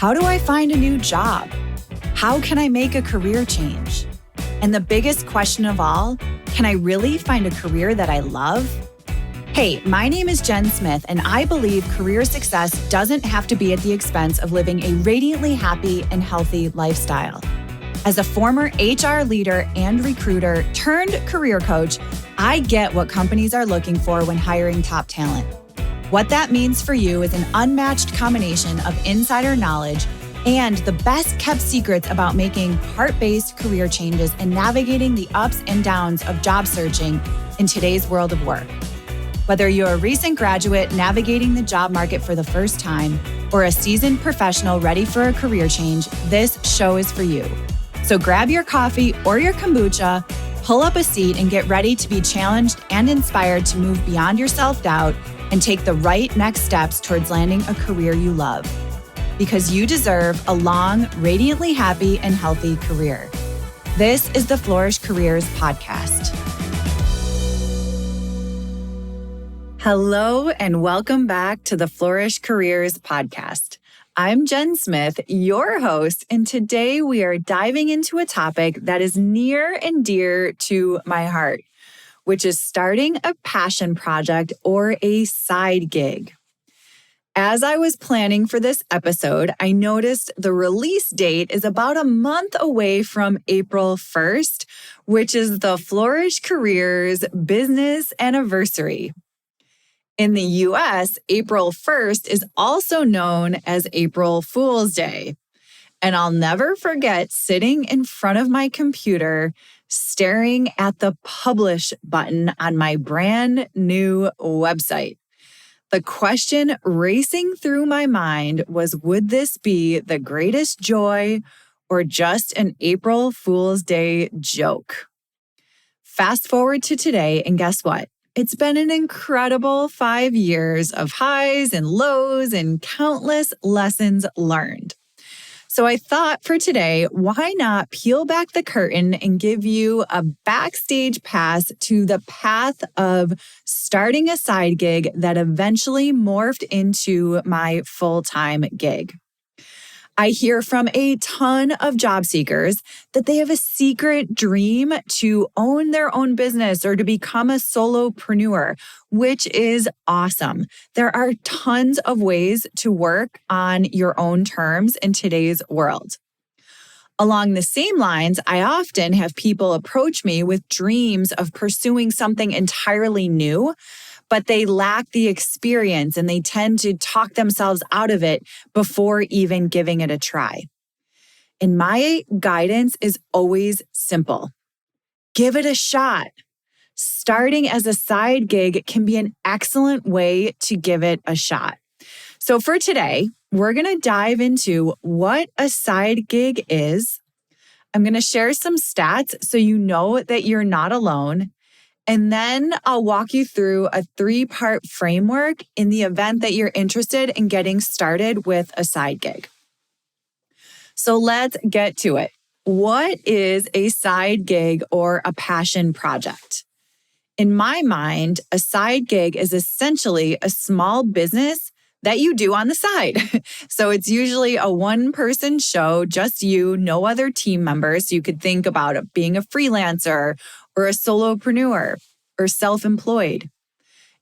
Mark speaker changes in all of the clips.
Speaker 1: How do I find a new job? How can I make a career change? And the biggest question of all, can I really find a career that I love? Hey, my name is Jen Smith, and I believe career success doesn't have to be at the expense of living a radiantly happy and healthy lifestyle. As a former HR leader and recruiter turned career coach, I get what companies are looking for when hiring top talent. What that means for you is an unmatched combination of insider knowledge and the best kept secrets about making heart-based career changes and navigating the ups and downs of job searching in today's world of work. Whether you're a recent graduate navigating the job market for the first time or a seasoned professional ready for a career change, this show is for you. So grab your coffee or your kombucha, pull up a seat, and get ready to be challenged and inspired to move beyond your self-doubt and take the right next steps towards landing a career you love. Because you deserve a long, radiantly happy and healthy career. This is the Flourish Careers podcast. Hello, and welcome back to the Flourish Careers podcast. I'm Jen Smith, your host, and today we are diving into a topic that is near and dear to my heart, which is starting a passion project or a side gig. As I was planning for this episode, I noticed the release date is about a month away from April 1st, which is the Flourish Careers business anniversary. In the US, April 1st is also known as April Fool's Day. And I'll never forget sitting in front of my computer, staring at the publish button on my brand new website. The question racing through my mind was, would this be the greatest joy or just an April Fool's Day joke? Fast forward to today, and guess what? It's been an incredible 5 years of highs and lows and countless lessons learned. So I thought for today, why not peel back the curtain and give you a backstage pass to the path of starting a side gig that eventually morphed into my full-time gig. I hear from a ton of job seekers that they have a secret dream to own their own business or to become a solopreneur, which is awesome. There are tons of ways to work on your own terms in today's world. Along the same lines, I often have people approach me with dreams of pursuing something entirely new, but they lack the experience and they tend to talk themselves out of it before even giving it a try. And my guidance is always simple. Give it a shot. Starting as a side gig can be an excellent way to give it a shot. So for today, we're going to dive into what a side gig is. I'm going to share some stats so you know that you're not alone. And then I'll walk you through a 3-part framework in the event that you're interested in getting started with a side gig. So let's get to it. What is a side gig or a passion project? In my mind, a side gig is essentially a small business that you do on the side. So it's usually a one-person show, just you, no other team members. You could think about it being a freelancer or a solopreneur or self-employed.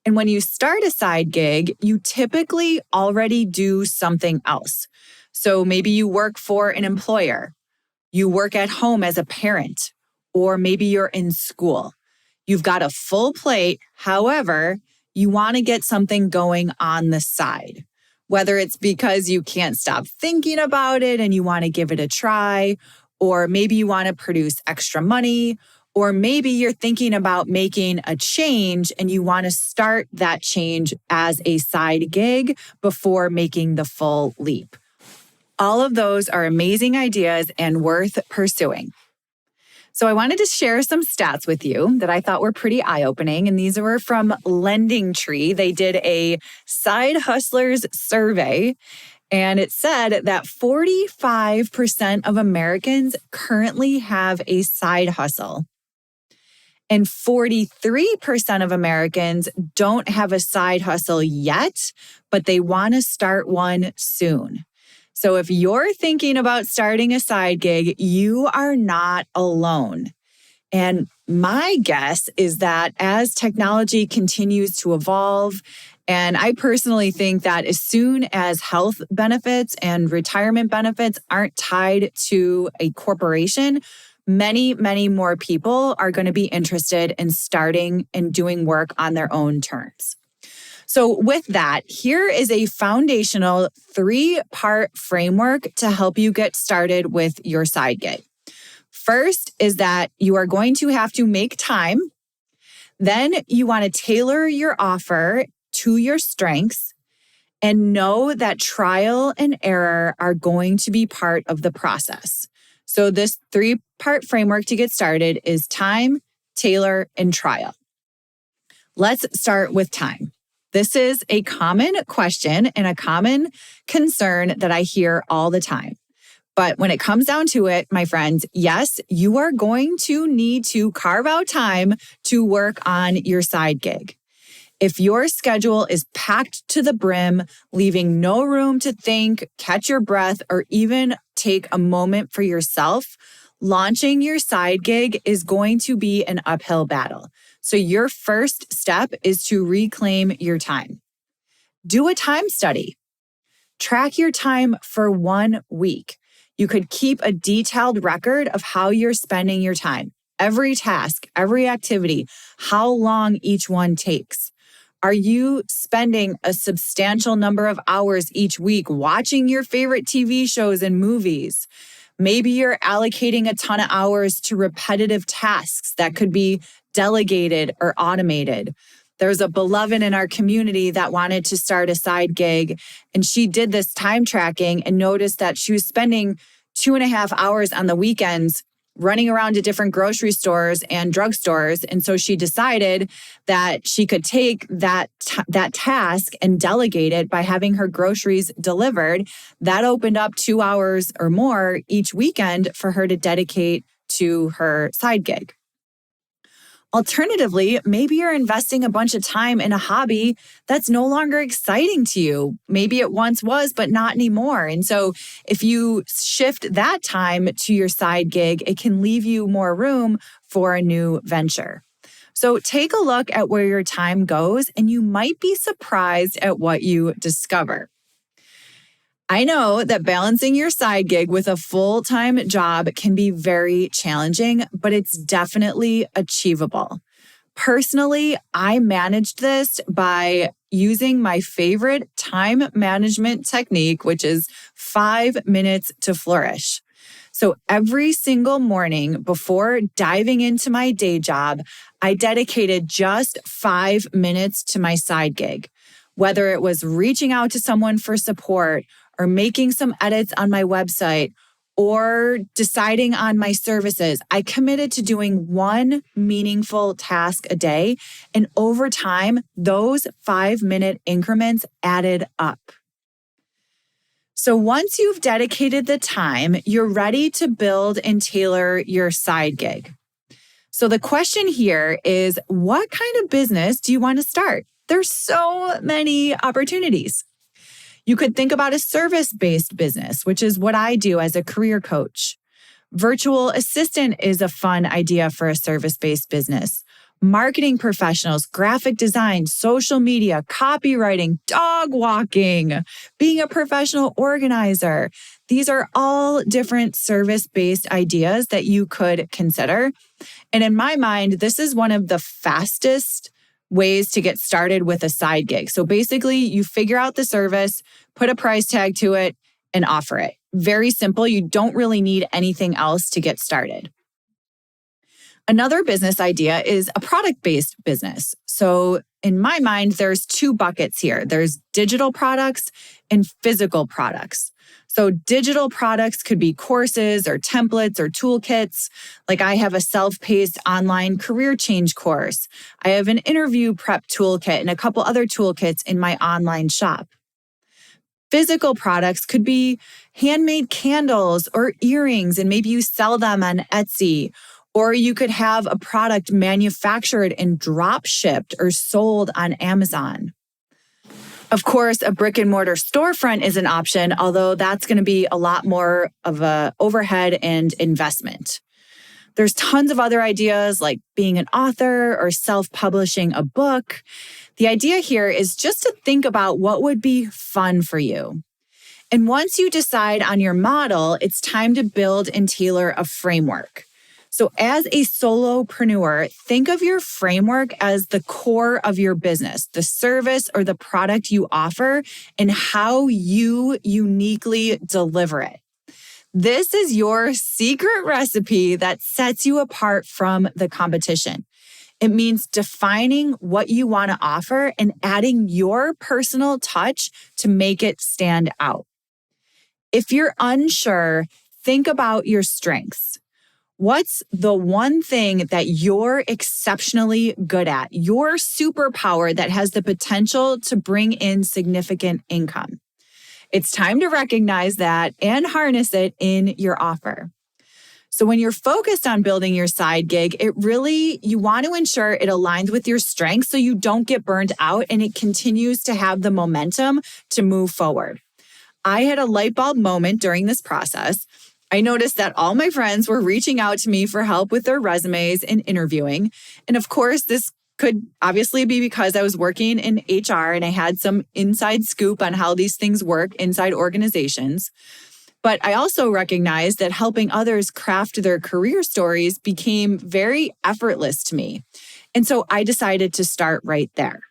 Speaker 1: And when you start a side gig, you typically already do something else. So maybe you work for an employer, you work at home as a parent, or maybe you're in school. You've got a full plate. However, you want to get something going on the side, whether it's because you can't stop thinking about it and you want to give it a try, or maybe you want to produce extra money, or maybe you're thinking about making a change and you want to start that change as a side gig before making the full leap. All of those are amazing ideas and worth pursuing. So I wanted to share some stats with you that I thought were pretty eye-opening, and these were from Lending Tree. They did a side hustlers survey, and it said that 45% of Americans currently have a side hustle. And 43% of Americans don't have a side hustle yet, but they want to start one soon. So if you're thinking about starting a side gig, you are not alone. And my guess is that as technology continues to evolve, and I personally think that as soon as health benefits and retirement benefits aren't tied to a corporation, many, many more people are going to be interested in starting and doing work on their own terms. So with that, here is a foundational 3-part framework to help you get started with your side gig. First is that you are going to have to make time. Then you want to tailor your offer to your strengths and know that trial and error are going to be part of the process. So this 3-part framework to get started is time, tailor, and trial. Let's start with time. This is a common question and a common concern that I hear all the time. But when it comes down to it, my friends, yes, you are going to need to carve out time to work on your side gig. If your schedule is packed to the brim, leaving no room to think, catch your breath, or even take a moment for yourself, launching your side gig is going to be an uphill battle. So your first step is to reclaim your time. Do a time study. Track your time for 1 week. You could keep a detailed record of how you're spending your time, every task, every activity, how long each one takes. Are you spending a substantial number of hours each week watching your favorite TV shows and movies? Maybe you're allocating a ton of hours to repetitive tasks that could be delegated or automated. There's a beloved in our community that wanted to start a side gig, and she did this time tracking and noticed that she was spending 2.5 hours on the weekends running around to different grocery stores and drugstores. And so she decided that she could take that task and delegate it by having her groceries delivered. That opened up 2 hours or more each weekend for her to dedicate to her side gig. Alternatively, maybe you're investing a bunch of time in a hobby that's no longer exciting to you. Maybe it once was, but not anymore. And so if you shift that time to your side gig, it can leave you more room for a new venture. So take a look at where your time goes, and you might be surprised at what you discover. I know that balancing your side gig with a full-time job can be very challenging, but it's definitely achievable. Personally, I managed this by using my favorite time management technique, which is 5 minutes to flourish. So every single morning before diving into my day job, I dedicated just 5 minutes to my side gig, whether it was reaching out to someone for support or making some edits on my website, or deciding on my services. I committed to doing one meaningful task a day, and over time, those 5-minute increments added up. So once you've dedicated the time, you're ready to build and tailor your side gig. So the question here is, what kind of business do you want to start? There's so many opportunities. You could think about a service-based business, which is what I do as a career coach. Virtual assistant is a fun idea for a service-based business. Marketing professionals, graphic design, social media, copywriting, dog walking, being a professional organizer. These are all different service-based ideas that you could consider. And in my mind, this is one of the fastest ways to get started with a side gig. So basically, you figure out the service, put a price tag to it, and offer it. Very simple. You don't really need anything else to get started. Another business idea is a product-based business. So in my mind, there's 2 buckets here. There's digital products and physical products. So digital products could be courses or templates or toolkits. Like I have a self-paced online career change course. I have an interview prep toolkit and a couple other toolkits in my online shop. Physical products could be handmade candles or earrings, and maybe you sell them on Etsy. Or you could have a product manufactured and drop shipped or sold on Amazon. Of course, a brick and mortar storefront is an option, although that's going to be a lot more of a overhead and investment. There's tons of other ideas like being an author or self-publishing a book. The idea here is just to think about what would be fun for you. And once you decide on your model, it's time to build and tailor a framework. So as a solopreneur, think of your framework as the core of your business, the service or the product you offer, and how you uniquely deliver it. This is your secret recipe that sets you apart from the competition. It means defining what you want to offer and adding your personal touch to make it stand out. If you're unsure, think about your strengths. What's the one thing that you're exceptionally good at, your superpower that has the potential to bring in significant income? It's time to recognize that and harness it in your offer. So when you're focused on building your side gig, you want to ensure it aligns with your strengths so you don't get burned out and it continues to have the momentum to move forward. I had a light bulb moment during this process. I noticed that all my friends were reaching out to me for help with their resumes and interviewing. And of course, this could obviously be because I was working in HR and I had some inside scoop on how these things work inside organizations. But I also recognized that helping others craft their career stories became very effortless to me. And so I decided to start right there.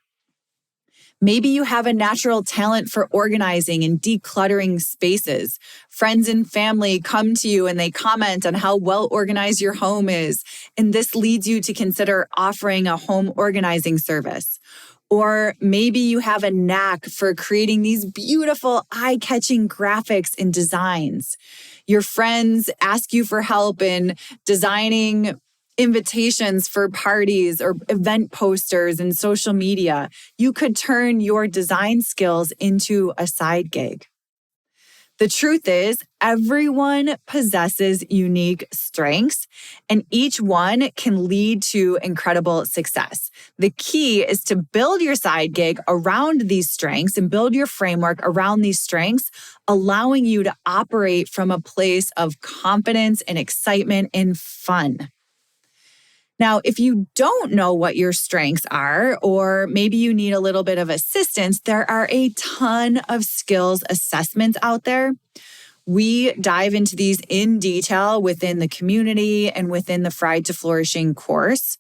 Speaker 1: Maybe you have a natural talent for organizing and decluttering spaces. Friends and family come to you and they comment on how well organized your home is. And this leads you to consider offering a home organizing service. Or maybe you have a knack for creating these beautiful, eye-catching graphics and designs. Your friends ask you for help in designing invitations for parties or event posters and social media. You could turn your design skills into a side gig. The truth is, everyone possesses unique strengths, and each one can lead to incredible success. The key is to build your side gig around these strengths and build your framework around these strengths, allowing you to operate from a place of confidence and excitement and fun. Now, if you don't know what your strengths are, or maybe you need a little bit of assistance, there are a ton of skills assessments out there. We dive into these in detail within the community and within the Fried to Flourishing course.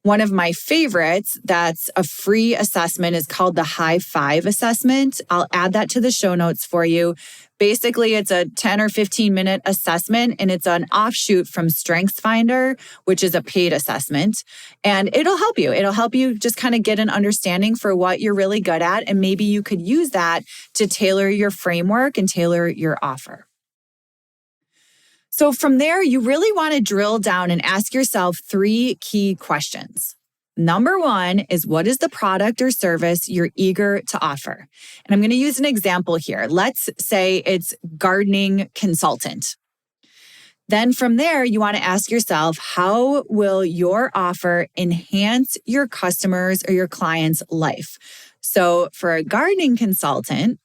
Speaker 1: One of my favorites that's a free assessment is called the High Five assessment. I'll add that to the show notes for you. Basically, it's a 10 or 15-minute assessment, and it's an offshoot from StrengthsFinder, which is a paid assessment. And it'll help you. It'll help you just kind of get an understanding for what you're really good at. And maybe you could use that to tailor your framework and tailor your offer. So from there, you really want to drill down and ask yourself 3 key questions. Number 1 is, what is the product or service you're eager to offer? And I'm going to use an example here. Let's say it's gardening consultant. Then from there, you want to ask yourself, how will your offer enhance your customers or your client's life? So for a gardening consultant,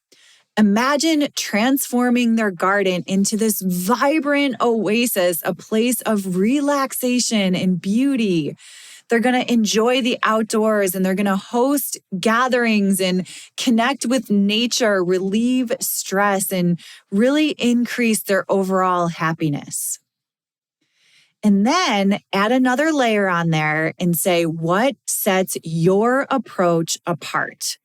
Speaker 1: imagine transforming their garden into this vibrant oasis, a place of relaxation and beauty. They're going to enjoy the outdoors and they're going to host gatherings and connect with nature, relieve stress, and really increase their overall happiness. And then add another layer on there and say, what sets your approach apart?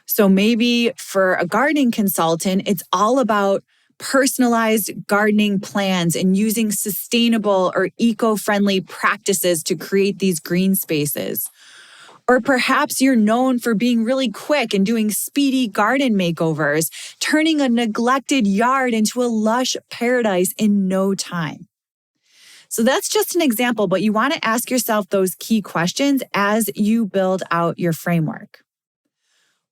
Speaker 1: So maybe for a gardening consultant, it's all about personalized gardening plans and using sustainable or eco-friendly practices to create these green spaces. Or perhaps you're known for being really quick and doing speedy garden makeovers, turning a neglected yard into a lush paradise in no time. So that's just an example, but you want to ask yourself those key questions as you build out your framework.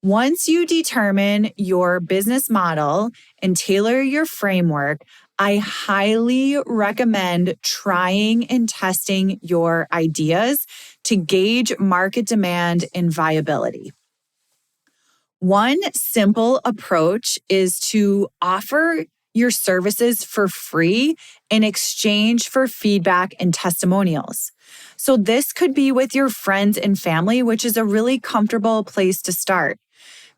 Speaker 1: Once you determine your business model and tailor your framework, I highly recommend trying and testing your ideas to gauge market demand and viability. One simple approach is to offer your services for free in exchange for feedback and testimonials. So this could be with your friends and family, which is a really comfortable place to start.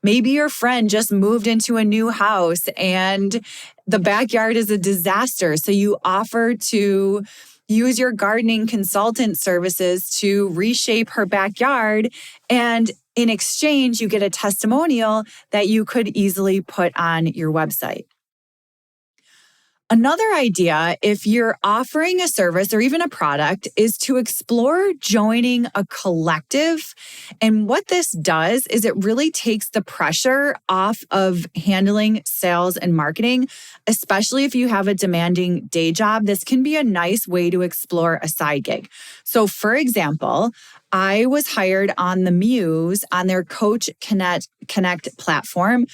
Speaker 1: Maybe your friend just moved into a new house and the backyard is a disaster. So you offer to use your gardening consultant services to reshape her backyard. And in exchange, you get a testimonial that you could easily put on your website. Another idea, if you're offering a service or even a product, is to explore joining a collective. And what this does is it really takes the pressure off of handling sales and marketing, especially if you have a demanding day job. This can be a nice way to explore a side gig. So, for example, I was hired on the Muse on their Coach Connect platform.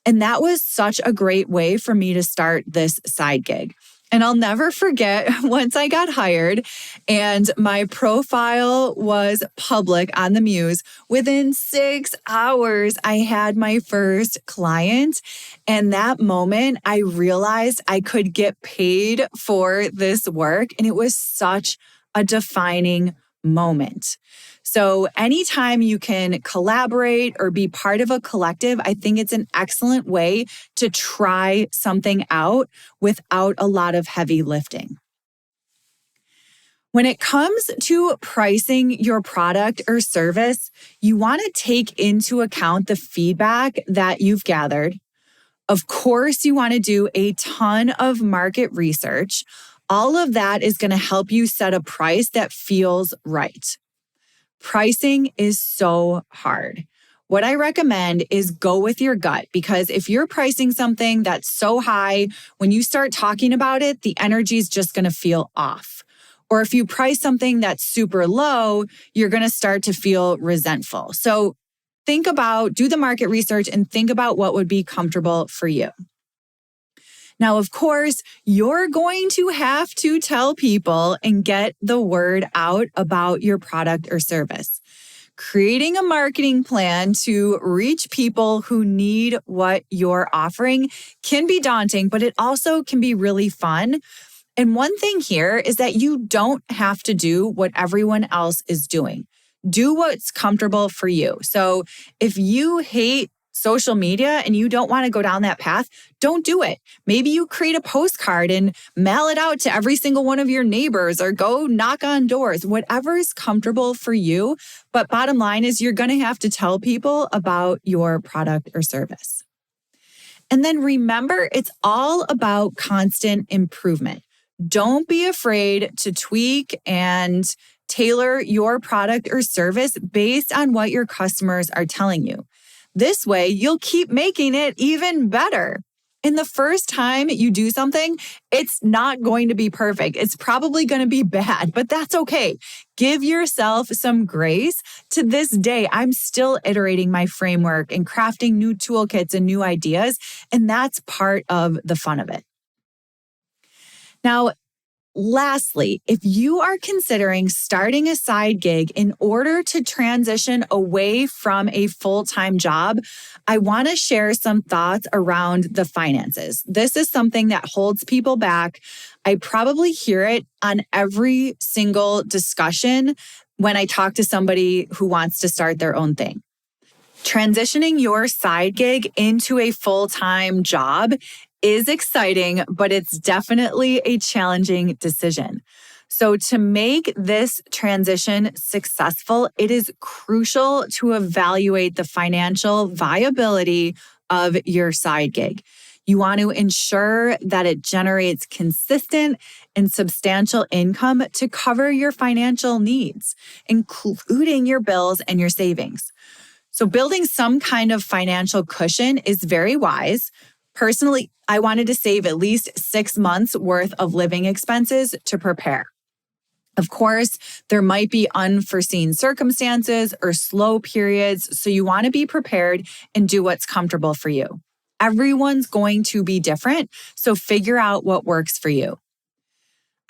Speaker 1: And that was such a great way for me to start this side gig. And I'll never forget once I got hired and my profile was public on the Muse, within 6 hours, I had my first client. And that moment, I realized I could get paid for this work. And it was such a defining moment. So anytime you can collaborate or be part of a collective, I think it's an excellent way to try something out without a lot of heavy lifting. When it comes to pricing your product or service, you want to take into account the feedback that you've gathered. Of course, you want to do a ton of market research. All of that is going to help you set a price that feels right. Pricing is so hard. What I recommend is go with your gut, because if you're pricing something that's so high, when you start talking about it, the energy is just going to feel off. Or if you price something that's super low, you're going to start to feel resentful. So do the market research and think about what would be comfortable for you. Now, of course, you're going to have to tell people and get the word out about your product or service. Creating a marketing plan to reach people who need what you're offering can be daunting, but it also can be really fun. And one thing here is that you don't have to do what everyone else is doing. Do what's comfortable for you. So if you hate social media and you don't want to go down that path, don't do it. Maybe you create a postcard and mail it out to every single one of your neighbors or go knock on doors, whatever is comfortable for you. But bottom line is you're going to have to tell people about your product or service. And then remember, it's all about constant improvement. Don't be afraid to tweak and tailor your product or service based on what your customers are telling you. This way, you'll keep making it even better. And the first time you do something, it's not going to be perfect. It's probably going to be bad, but that's okay. Give yourself some grace. To this day, I'm still iterating my framework and crafting new toolkits and new ideas, and that's part of the fun of it. Now, lastly, if you are considering starting a side gig in order to transition away from a full-time job, I want to share some thoughts around the finances. This is something that holds people back. I probably hear it on every single discussion when I talk to somebody who wants to start their own thing. Transitioning your side gig into a full-time job is exciting, but it's definitely a challenging decision. So to make this transition successful, it is crucial to evaluate the financial viability of your side gig. You want to ensure that it generates consistent and substantial income to cover your financial needs, including your bills and your savings. So building some kind of financial cushion is very wise. Personally, I wanted to save at least 6 months worth of living expenses to prepare. Of course, there might be unforeseen circumstances or slow periods, so you want to be prepared and do what's comfortable for you. Everyone's going to be different, so figure out what works for you.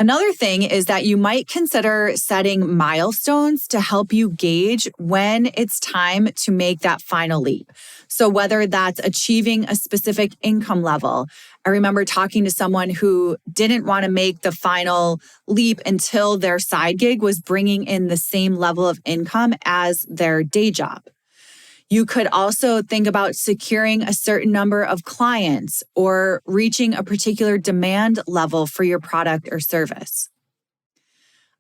Speaker 1: Another thing is that you might consider setting milestones to help you gauge when it's time to make that final leap. So whether that's achieving a specific income level. I remember talking to someone who didn't want to make the final leap until their side gig was bringing in the same level of income as their day job. You could also think about securing a certain number of clients or reaching a particular demand level for your product or service.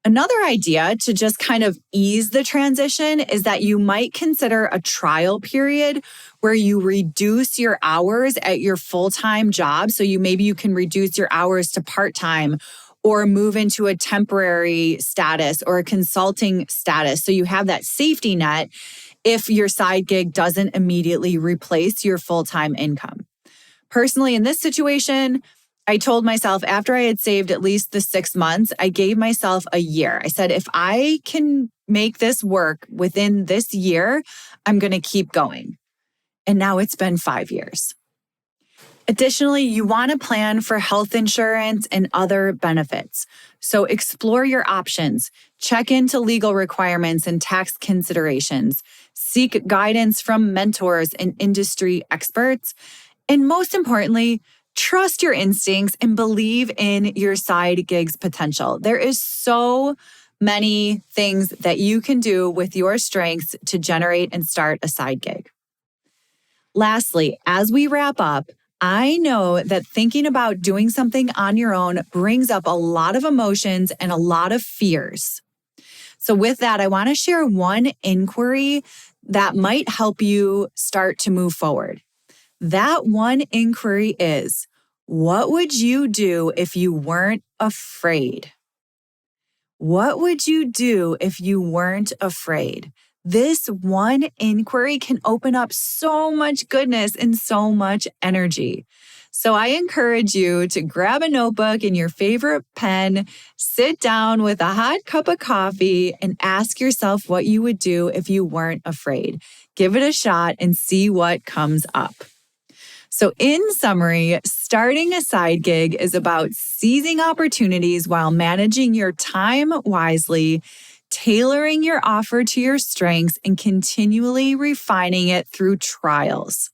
Speaker 1: Another idea to just kind of ease the transition is that you might consider a trial period where you reduce your hours at your full-time job. So maybe you can reduce your hours to part-time or move into a temporary status or a consulting status. So you have that safety net if your side gig doesn't immediately replace your full-time income. Personally, in this situation, I told myself after I had saved at least the 6 months, I gave myself a year. I said, if I can make this work within this year, I'm going to keep going. And now it's been 5 years. Additionally, you want to plan for health insurance and other benefits. So explore your options, check into legal requirements and tax considerations, seek guidance from mentors and industry experts, and most importantly, trust your instincts and believe in your side gig's potential. There is so many things that you can do with your strengths to generate and start a side gig. Lastly, as we wrap up, I know that thinking about doing something on your own brings up a lot of emotions and a lot of fears. So with that, I want to share one inquiry that might help you start to move forward. That one inquiry is, what would you do if you weren't afraid? What would you do if you weren't afraid? This one inquiry can open up so much goodness and so much energy. So I encourage you to grab a notebook and your favorite pen, sit down with a hot cup of coffee, and ask yourself what you would do if you weren't afraid. Give it a shot and see what comes up. So in summary, starting a side gig is about seizing opportunities while managing your time wisely, tailoring your offer to your strengths, and continually refining it through trials.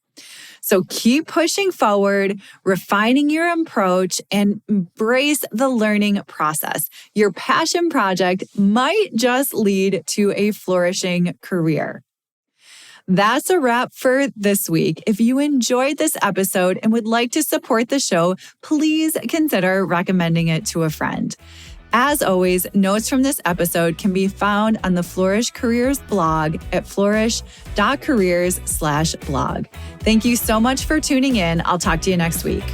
Speaker 1: So keep pushing forward, refining your approach, and embrace the learning process. Your passion project might just lead to a flourishing career. That's a wrap for this week. If you enjoyed this episode and would like to support the show, please consider recommending it to a friend. As always, notes from this episode can be found on the Flourish Careers blog at flourish.careers/blog. Thank you so much for tuning in. I'll talk to you next week.